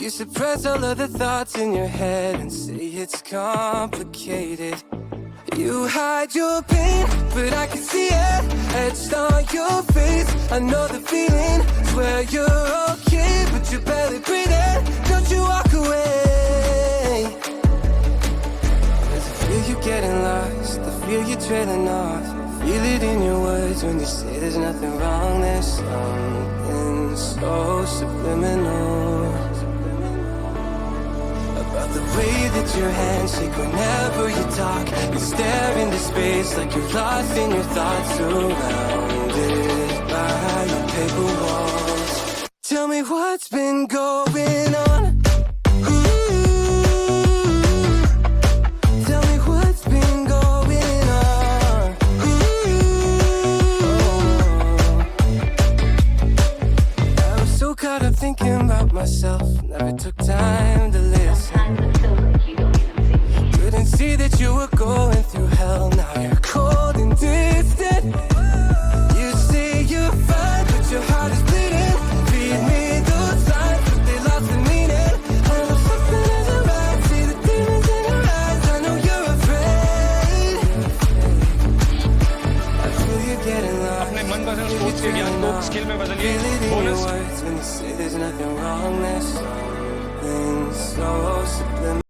You suppress all of the thoughts in your head and say it's complicated. You hide your pain, but I can see it etched on your face. I know the feeling, swear you're okay, but you're barely breathing. Don't you walk away. I feel you getting lost, I feel you trailing off. I feel it in your words when you say there's nothing wrong. There's something so subliminal about the way that your hands shake whenever you talk. You stare into space like you're lost in your thoughts, surrounded by your paper walls. Tell me what's been going on. Tell me what's been going on. I was so caught up thinking about myself, never took time to listen. Couldn't see that you were going through hell. Now you're cold and distant. You say you're fine, but your heart is bleeding. Feed me those lines, but they lost the meaning. I know something isn't right. See the demons in your eyes. I know you're afraid. I feel you getting lost. अपने मनपसंद sports के ज्ञान को skill में बदलिए। Bonus When you say there's nothing wrong, there's something so subliminal.